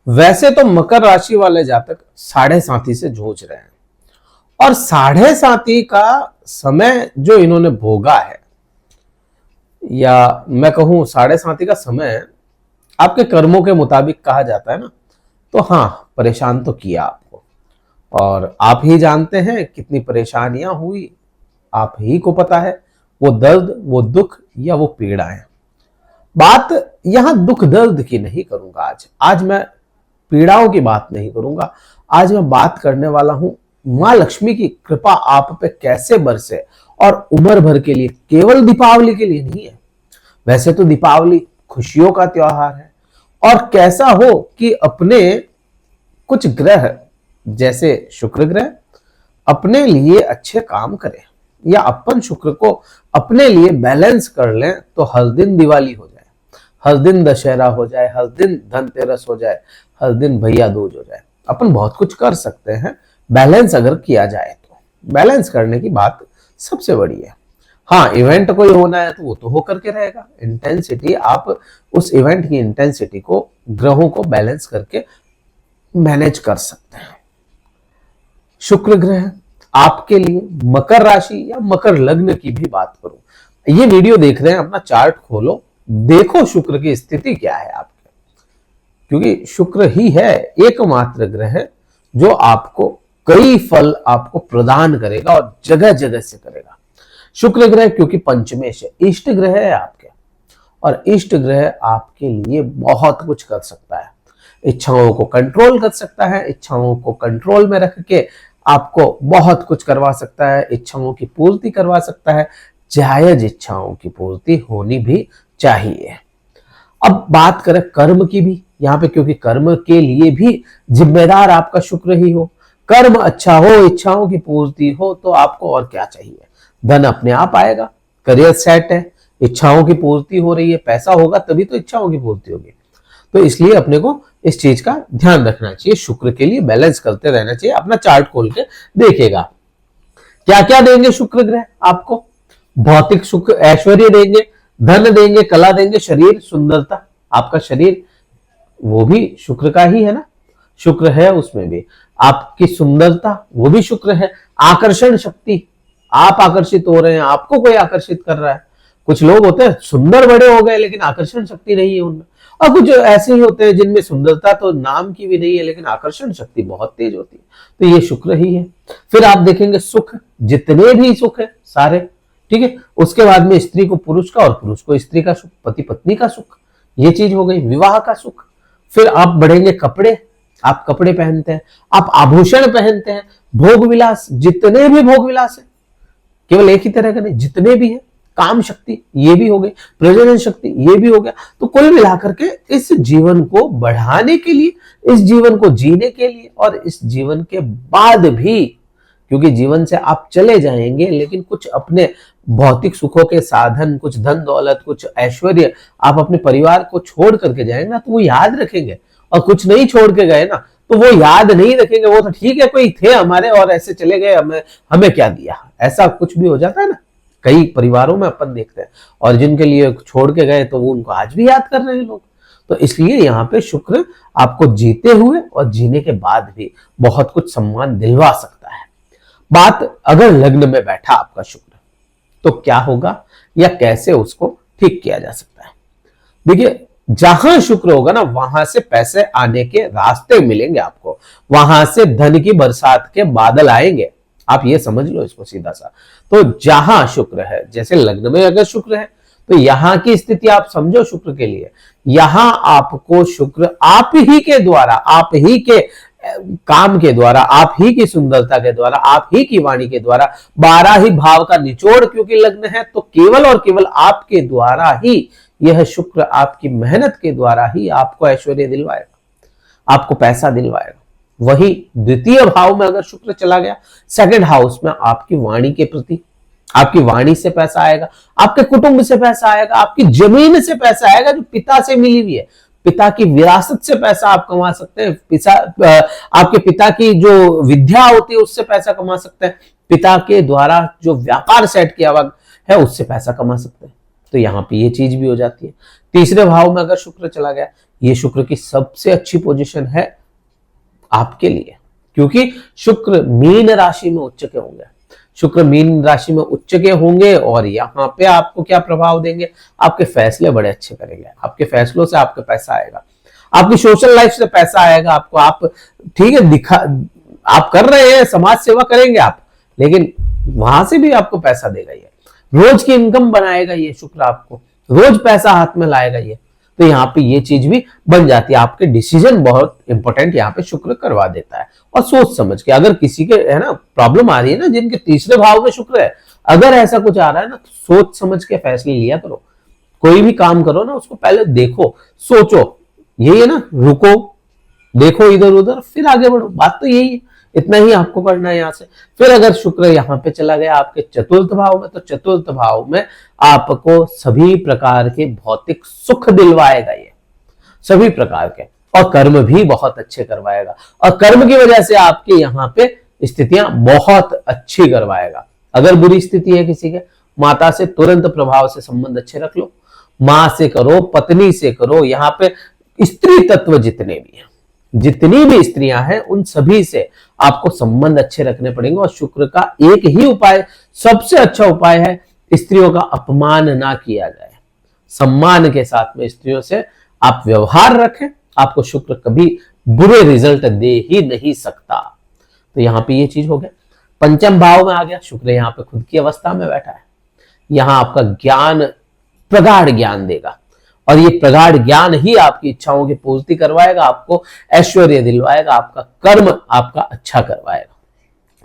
वैसे तो मकर राशि वाले जातक साढ़े साथी से जूझ रहे हैं और साढ़े साथी का समय जो इन्होंने भोगा है, या मैं कहूं साढ़े साथी का समय आपके कर्मों के मुताबिक कहा जाता है ना, तो हाँ, परेशान तो किया आपको। और आप ही जानते हैं कितनी परेशानियां हुई, आप ही को पता है। वो दर्द, वो दुख या वो पीड़ाएं। बात यहां दुख दर्द की नहीं करूंगा। आज मैं पीड़ाओं की बात नहीं करूंगा। आज मैं बात करने वाला हूं मां लक्ष्मी की कृपा आप पे कैसे बरसे, और उम्र भर के लिए, केवल दीपावली के लिए नहीं है। वैसे तो दीपावली खुशियों का त्योहार है, और कैसा हो कि अपने कुछ ग्रह जैसे शुक्र ग्रह अपने लिए अच्छे काम करें, या अपन शुक्र को अपने लिए बैलेंस कर लें, तो हर दिन दिवाली हो जाए, हर दिन दशहरा हो जाए, हर दिन धनतेरस हो जाए, हर दिन भैया दूज हो जाए। अपन बहुत कुछ कर सकते हैं बैलेंस अगर किया जाए तो। बैलेंस करने की बात सबसे बड़ी है। हाँ, इवेंट कोई होना है तो वो तो होकर के रहेगा। इंटेंसिटी, आप उस इवेंट की इंटेंसिटी को, ग्रहों को बैलेंस करके मैनेज कर सकते हैं। शुक्र ग्रह आपके लिए मकर राशि या मकर लग्न की भी बात करूं, ये वीडियो देख रहे हैं, अपना चार्ट खोलो, देखो शुक्र की स्थिति क्या है आपके। क्योंकि शुक्र ही है एकमात्र ग्रह जो आपको कई फल आपको प्रदान करेगा, और जगह जगह से करेगा। शुक्र ग्रह क्योंकि पंचमेश है, इष्ट ग्रह है आपके, और इष्ट ग्रह आपके लिए बहुत कुछ कर सकता है। इच्छाओं को कंट्रोल कर सकता है, इच्छाओं को कंट्रोल में रख के आपको बहुत कुछ करवा सकता है, इच्छाओं की पूर्ति करवा सकता है। जायज इच्छाओं की पूर्ति होनी भी चाहिए। अब बात करें कर्म की भी यहाँ पे, क्योंकि कर्म के लिए भी जिम्मेदार आपका शुक्र ही हो। कर्म अच्छा हो, इच्छाओं की पूर्ति हो, तो आपको और क्या चाहिए। धन अपने आप आएगा, करियर सेट है, इच्छाओं की पूर्ति हो रही है, पैसा होगा तभी तो इच्छाओं की पूर्ति होगी। तो इसलिए अपने को इस चीज का ध्यान रखना चाहिए, शुक्र के लिए बैलेंस करते रहना चाहिए। अपना चार्ट खोल के देखिएगा क्या क्या देंगे शुक्र ग्रह आपको। भौतिक सुख, ऐश्वर्य देंगे, धन देंगे, कला देंगे, शरीर सुंदरता। आपका शरीर वो भी शुक्र का ही है ना, शुक्र है उसमें भी। आपकी सुंदरता वो भी शुक्र है। आकर्षण शक्ति, आप आकर्षित हो रहे हैं, आपको कोई आकर्षित कर रहा है। कुछ लोग होते हैं सुंदर बड़े हो गए लेकिन आकर्षण शक्ति नहीं है उनमें, और कुछ ऐसे ही होते हैं जिनमें सुंदरता तो नाम की भी नहीं है लेकिन आकर्षण शक्ति बहुत तेज होती है। तो ये शुक्र ही है। फिर आप देखेंगे सुख, जितने भी सुख है सारे, ठीक है। उसके बाद में स्त्री को पुरुष का और पुरुष को स्त्री का सुख, पति पत्नी का सुख, ये चीज हो गई, विवाह का सुख। फिर आप बढ़ेंगे कपड़े, आप कपड़े पहनते हैं, आप आभूषण पहनते हैं, भोग विलास, जितने भी भोग विलास है, केवल एक ही तरह का नहीं, जितने भी है, काम शक्ति ये भी हो गई, प्रजनन शक्ति ये भी हो गया। तो कुल मिलाकर के इस जीवन को बढ़ाने के लिए, इस जीवन को जीने के लिए, और इस जीवन के बाद भी, क्योंकि जीवन से आप चले जाएंगे लेकिन कुछ अपने भौतिक सुखों के साधन, कुछ धन दौलत, कुछ ऐश्वर्य आप अपने परिवार को छोड़ करके जाएंगे ना, तो वो याद रखेंगे। और कुछ नहीं छोड़ के गए ना, तो वो याद नहीं रखेंगे। वो तो ठीक है, कोई थे हमारे और ऐसे चले गए, हमें क्या दिया, ऐसा कुछ भी हो जाता है ना। कई परिवारों में अपन देखते हैं, और जिनके लिए छोड़ के गए तो वो उनको आज भी याद कर रहे हैं लोग। तो इसलिए यहाँ पे शुक्र आपको जीते हुए और जीने के बाद भी बहुत कुछ सम्मान दिलवा सकता है। बात अगर लग्न में बैठा आपका शुक्र, तो क्या होगा या कैसे उसको ठीक किया जा सकता है। देखिए, जहां शुक्र होगा ना, वहां से पैसे आने के रास्ते मिलेंगे आपको, वहां से धन की बरसात के बादल आएंगे। आप ये समझ लो इसको सीधा सा। तो जहां शुक्र है, जैसे लग्न में अगर शुक्र है, तो यहां की स्थिति आप समझो शुक्र के लिए। यहां आपको शुक्र आप ही के द्वारा, आप ही के काम के द्वारा, आप ही की सुंदरता के द्वारा, आप ही की वाणी के द्वारा, 12 ही भाव का निचोड़ क्योंकि लग्न है, तो केवल और केवल आपके द्वारा ही यह शुक्र, आपकी मेहनत के द्वारा ही आपको ऐश्वर्य दिलवाएगा, आपको पैसा दिलवाएगा। वही द्वितीय भाव में अगर शुक्र चला गया, सेकंड हाउस में, आपकी वाणी के प्रति, आपकी वाणी से पैसा आएगा, आपके कुटुंब से पैसा आएगा, आपकी जमीन से पैसा आएगा जो पिता से मिली हुई है। पिता की विरासत से पैसा आप कमा सकते हैं। आपके पिता की जो विद्या होती है उससे पैसा कमा सकते हैं। पिता के द्वारा जो व्यापार सेट किया हुआ है उससे पैसा कमा सकते हैं। तो यहाँ पे ये चीज भी हो जाती है। तीसरे भाव में अगर शुक्र चला गया, ये शुक्र की सबसे अच्छी पोजीशन है आपके लिए, क्योंकि शुक्र मीन राशि में उच्च के होंगे। शुक्र मीन राशि में उच्च के होंगे और यहाँ पे आपको क्या प्रभाव देंगे, आपके फैसले बड़े अच्छे करेंगे, आपके फैसलों से आपका पैसा आएगा, आपकी सोशल लाइफ से पैसा आएगा आपको। आप ठीक है आप कर रहे हैं, समाज सेवा करेंगे आप, लेकिन वहां से भी आपको पैसा देगा ये, रोज की इनकम बनाएगा ये शुक्र, आपको रोज पैसा हाथ में लाएगा ये। तो यहाँ पे ये चीज भी बन जाती है, आपके डिसीजन बहुत इंपॉर्टेंट यहाँ पे शुक्र करवा देता है। और सोच समझ के, अगर किसी के है ना प्रॉब्लम आ रही है ना, जिनके तीसरे भाव में शुक्र है, अगर ऐसा कुछ आ रहा है ना, तो सोच समझ के फैसले लिया करो। कोई भी काम करो ना, उसको पहले देखो, सोचो, यही है ना, रुको, देखो इधर उधर, फिर आगे बढ़ो। बात तो यही है, इतना ही आपको करना है यहाँ से। फिर अगर शुक्र यहाँ पे चला गया आपके चतुर्थ भाव में, तो चतुर्थ भाव में आपको सभी प्रकार के भौतिक सुख दिलवाएगा ये, सभी प्रकार के, और कर्म भी बहुत अच्छे करवाएगा। और कर्म की वजह से आपके यहाँ पे स्थितियां बहुत अच्छी करवाएगा। अगर बुरी स्थिति है किसी के, माता से तुरंत प्रभाव से संबंध अच्छे रख लो, माँ से करो, पत्नी से करो, यहाँ पे स्त्री तत्व जितने भी हैं, जितनी भी स्त्रियां हैं, उन सभी से आपको संबंध अच्छे रखने पड़ेंगे। और शुक्र का एक ही उपाय, सबसे अच्छा उपाय है, स्त्रियों का अपमान ना किया जाए, सम्मान के साथ में स्त्रियों से आप व्यवहार रखें, आपको शुक्र कभी बुरे रिजल्ट दे ही नहीं सकता। तो यहां पे ये चीज हो गया। पंचम भाव में आ गया शुक्र, यहां पे खुद की अवस्था में बैठा है, यहां आपका ज्ञान, प्रगाढ़ ज्ञान देगा, और ये प्रगाढ़ ज्ञान ही आपकी इच्छाओं की पूर्ति करवाएगा, आपको ऐश्वर्य दिलवाएगा, आपका कर्म आपका अच्छा करवाएगा।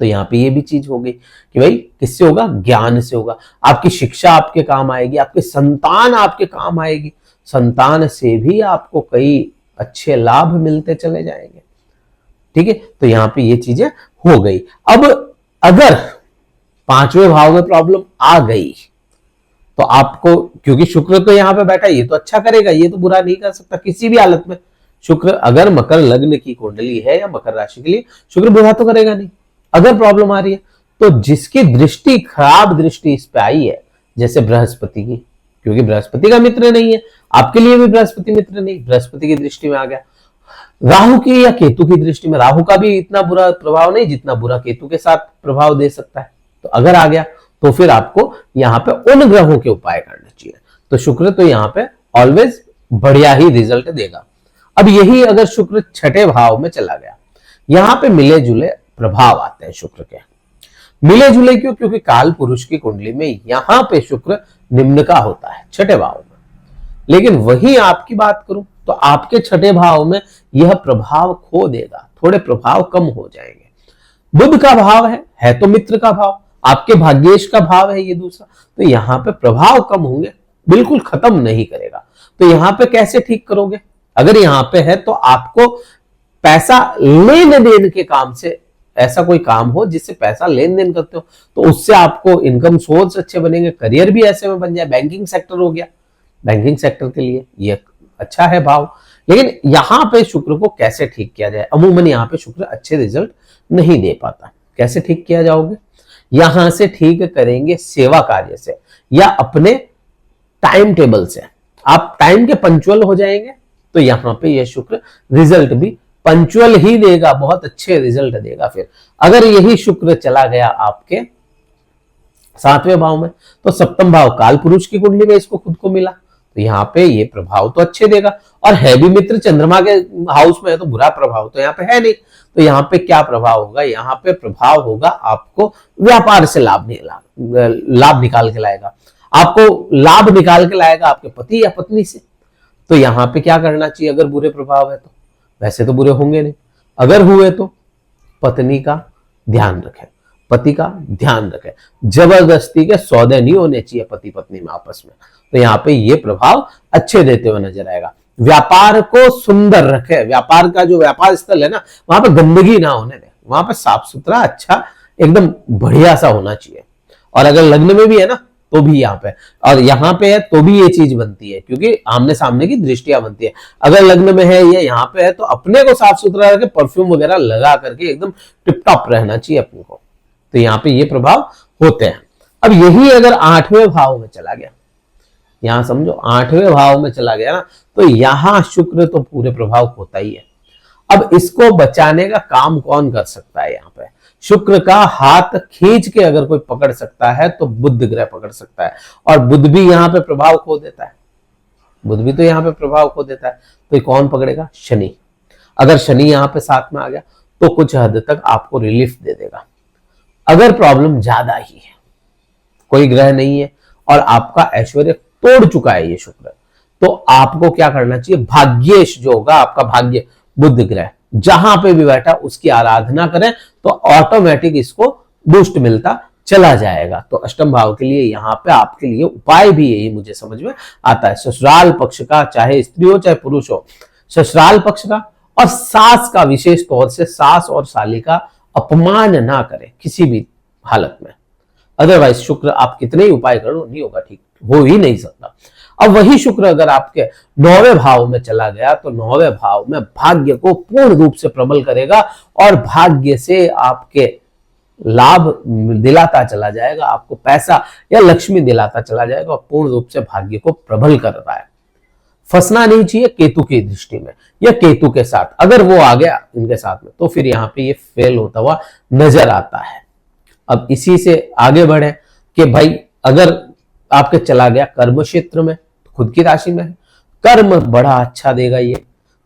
तो यहाँ पे ये भी चीज हो गई कि भाई किससे होगा, ज्ञान से होगा। आपकी शिक्षा आपके काम आएगी, आपकी संतान आपके काम आएगी, संतान से भी आपको कई अच्छे लाभ मिलते चले जाएंगे। ठीक है, तो यहाँ पे ये चीजें हो गई। अब अगर पांचवें भाव में प्रॉब्लम आ गई, तो आपको, क्योंकि शुक्र तो यहाँ पे बैठा, ये तो अच्छा करेगा, ये तो बुरा नहीं कर सकता किसी भी हालत में। शुक्र अगर मकर लग्न की कुंडली है या मकर राशि के लिए, शुक्र बुरा तो करेगा नहीं। अगर प्रॉब्लम आ रही है, तो जिसकी दृष्टि, खराब दृष्टि इस पे आई है, जैसे बृहस्पति की, क्योंकि बृहस्पति का मित्र नहीं है, आपके लिए भी बृहस्पति मित्र नहीं, बृहस्पति की दृष्टि में आ गया। राहु की या केतु की दृष्टि में, राहु का भी इतना बुरा प्रभाव नहीं जितना बुरा केतु के साथ प्रभाव दे सकता है। तो अगर आ गया, तो फिर आपको यहाँ पे उन ग्रहों के उपाय करने चाहिए। तो शुक्र तो यहाँ पे ऑलवेज बढ़िया ही रिजल्ट देगा। अब यही अगर शुक्र छठे भाव में चला गया, यहाँ पे मिले जुले प्रभाव आते हैं शुक्र के। मिले जुले क्यों? क्योंकि काल पुरुष की कुंडली में यहाँ पे शुक्र निम्न का होता है, छठे भाव में। लेकिन वही आपकी बात करूं तो आपके छठे भाव में यह प्रभाव खो देगा, थोड़े प्रभाव कम हो जाएंगे। बुध का भाव है तो मित्र का भाव, आपके भाग्येश का भाव है ये दूसरा, तो यहाँ पे प्रभाव कम होंगे, बिल्कुल खत्म नहीं करेगा। तो यहाँ पे कैसे ठीक करोगे? अगर यहाँ पे है तो आपको पैसा लेन देन के काम से, ऐसा कोई काम हो जिससे पैसा लेन देन करते हो, तो उससे आपको इनकम सोर्स अच्छे बनेंगे, करियर भी ऐसे में बन जाए। बैंकिंग सेक्टर हो गया, बैंकिंग सेक्टर के लिए ये अच्छा है भाव। लेकिन यहाँ पे शुक्र को कैसे ठीक किया जाए? अमूमन यहाँ पे शुक्र अच्छे रिजल्ट नहीं दे पाता। कैसे ठीक किया जाओगे? यहां से ठीक करेंगे सेवा कार्य से या अपने टाइम टेबल से। आप टाइम के पंचुअल हो जाएंगे तो यहां पे यह शुक्र रिजल्ट भी पंचुअल ही देगा, बहुत अच्छे रिजल्ट देगा। फिर अगर यही शुक्र चला गया आपके सातवें भाव में, तो सप्तम भाव काल पुरुष की कुंडली में इसको खुद को मिला, तो यहाँ पे ये प्रभाव तो अच्छे देगा। और है भी मित्र चंद्रमा के हाउस में है, तो बुरा प्रभाव तो यहाँ पे है नहीं। तो यहाँ पे क्या प्रभाव होगा? यहाँ पे प्रभाव होगा आपको व्यापार से लाभ निकाल के लाएगा, आपको लाभ निकाल के लाएगा आपके पति या पत्नी से। तो यहाँ पे क्या करना चाहिए अगर बुरे प्रभाव है तो? वैसे तो बुरे होंगे नहीं, अगर हुए तो पत्नी का ध्यान रखें, पति का ध्यान रखें। जबरदस्ती के सौदे नहीं होने चाहिए पति पत्नी में आपस में। तो यहाँ पे ये प्रभाव अच्छे देते हुए नजर आएगा। व्यापार को सुंदर रखे, व्यापार का जो व्यापार स्थल है ना, वहां पे गंदगी ना होने दे, वहां पे साफ सुथरा अच्छा एकदम बढ़िया सा होना चाहिए। और अगर लग्न में भी है ना तो भी यहाँ पे, और यहाँ पे है तो भी ये चीज बनती है, क्योंकि आमने सामने की दृष्टियां बनती है। अगर लग्न में है या यहाँ पे है तो अपने को साफ सुथरा रखे, परफ्यूम वगैरह लगा करके एकदम टिप टॉप रहना चाहिए अपने को। तो यहाँ पे ये प्रभाव होते हैं। अब यही अगर आठवें भाव में चला गया, यहां समझो 8वें भाव में चला गया ना, तो यहां शुक्र तो पूरे प्रभाव होता ही है। अब इसको बचाने का काम कौन कर सकता है? यहाँ पे शुक्र का हाथ खींच के अगर कोई पकड़ सकता है तो बुध ग्रह पकड़ सकता है, और बुध भी यहाँ पे प्रभाव खो देता है। बुध भी तो यहाँ पे प्रभाव खो देता है, तो ये कौन पकड़ेगा? शनि। अगर शनि यहाँ पे साथ में आ गया तो कुछ हद तक आपको रिलीफ दे देगा। अगर प्रॉब्लम ज्यादा ही है, कोई ग्रह नहीं है और आपका ऐश्वर्य तोड़ चुका है ये शुक्र, तो आपको क्या करना चाहिए? भाग्येश जो होगा आपका भाग्य बुध ग्रह, जहां पे भी बैठा उसकी आराधना करें तो ऑटोमेटिक इसको बूस्ट मिलता चला जाएगा। तो अष्टम भाव के लिए यहाँ पे आपके लिए उपाय भी यही मुझे समझ में आता है। ससुराल पक्ष का, चाहे स्त्री हो चाहे पुरुष हो, ससुराल पक्ष का और सास का, विशेष तौर से सास और साली का अपमान ना करें किसी भी हालत में। अदरवाइज शुक्र आप कितने ही उपाय करो नहीं होगा, ठीक हो ही नहीं सकता। अब वही शुक्र अगर आपके 9वें भाव में चला गया तो 9वें भाव में भाग्य को पूर्ण रूप से प्रबल करेगा और भाग्य से आपके लाभ दिलाता चला जाएगा, आपको पैसा या लक्ष्मी दिलाता चला जाएगा और पूर्ण रूप से भाग्य को प्रबल कर रहा है। फंसना नहीं चाहिए केतु की दृष्टि में या केतु के साथ, अगर वो आ गया इनके साथ में तो फिर यहाँ पे ये फेल होता हुआ नजर आता है। अब इसी से आगे बढ़े कि भाई अगर आपके चला गया कर्म क्षेत्र में, खुद की राशि में है, कर्म बड़ा अच्छा देगा, ये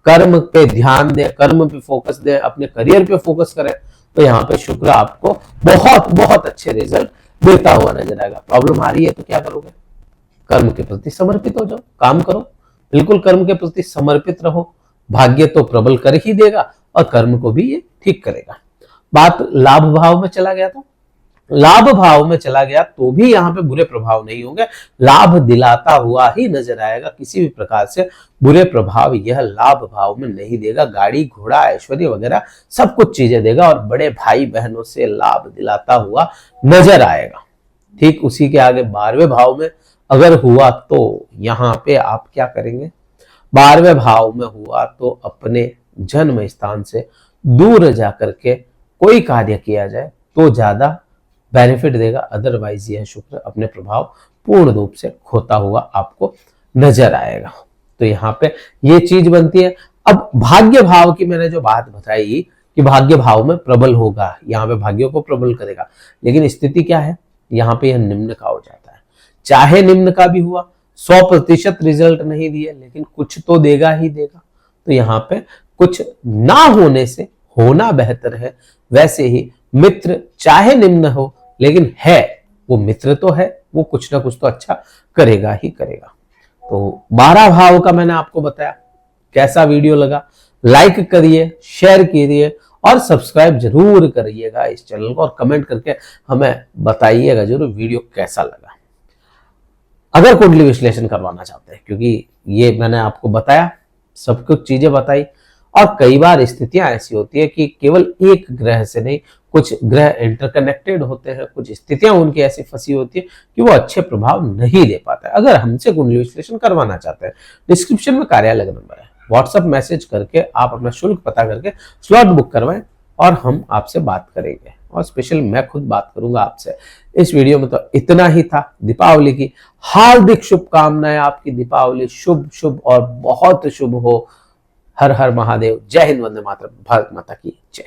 कर्म पे ध्यान दे, कर्म पे फोकस दे, अपने करियर पे फोकस करे, तो यहाँ पे शुक्र आपको बहुत बहुत अच्छे रिजल्ट देता हुआ नजर आएगा। प्रॉब्लम आ रही है तो क्या करोगे? कर्म के प्रति समर्पित हो जाओ, काम करो, बिल्कुल कर्म के प्रति समर्पित रहो, भाग्य तो प्रबल कर ही देगा और कर्म को भी ये ठीक करेगा। बात लाभ भाव में चला गया तो लाभ भाव में चला गया तो भी यहाँ पे बुरे प्रभाव नहीं होंगे, लाभ दिलाता हुआ ही नजर आएगा। किसी भी प्रकार से बुरे प्रभाव यह लाभ भाव में नहीं देगा, गाड़ी घोड़ा ऐश्वर्य वगैरह सब कुछ चीजें देगा और बड़े भाई बहनों से लाभ दिलाता हुआ नजर आएगा। ठीक उसी के आगे 12वें भाव में अगर हुआ तो यहाँ पे आप क्या करेंगे? 12वें भाव में हुआ तो अपने जन्म स्थान से दूर जाकर के कोई कार्य किया जाए तो ज्यादा बेनिफिट देगा, अदरवाइज यह शुक्र अपने प्रभाव पूर्ण रूप से खोता हुआ आपको नजर आएगा। तो यहाँ पे ये चीज बनती है। अब भाग्य भाव की मैंने जो बात बताई कि भाग्य भाव में प्रबल होगा, यहाँ पे भाग्यों को प्रबल करेगा, लेकिन स्थिति क्या है? यहाँ पे यह निम्न का हो जाता है। चाहे निम्न का भी हुआ, 100% रिजल्ट नहीं दिए, लेकिन कुछ तो देगा ही देगा। तो यहाँ पे कुछ ना होने से होना बेहतर है। वैसे ही मित्र चाहे निम्न हो लेकिन है, वो मित्र तो है, वो कुछ ना कुछ तो अच्छा करेगा ही करेगा। तो 12 भाव का मैंने आपको बताया। कैसा वीडियो लगा? लाइक करिए, शेयर कीजिए और सब्सक्राइब जरूर करिएगा इस चैनल को, और कमेंट करके हमें बताइएगा जरूर वीडियो कैसा लगा। अगर कुंडली विश्लेषण करवाना चाहते हैं, क्योंकि ये मैंने आपको बताया, सब कुछ चीजें बताई, और कई बार स्थितियां ऐसी होती है कि केवल एक ग्रह से नहीं, कुछ ग्रह इंटरकनेक्टेड होते हैं, कुछ स्थितियां उनकी ऐसी फंसी होती है कि वो अच्छे प्रभाव नहीं दे पाता है। अगर हमसे कुंडली विश्लेषण करवाना चाहते हैं, डिस्क्रिप्शन में कार्यालय का नंबर है, व्हाट्सएप मैसेज करके आप अपना शुल्क पता करके स्लॉट बुक करवाएं और हम आपसे बात करेंगे, और स्पेशल मैं खुद बात करूंगा आपसे। इस वीडियो में तो इतना ही था। दीपावली की हार्दिक शुभकामनाएं, आपकी दीपावली शुभ शुभ और बहुत शुभ हो। हर हर महादेव। जय हिंद, वंदे मातरम। भारत माता की जय।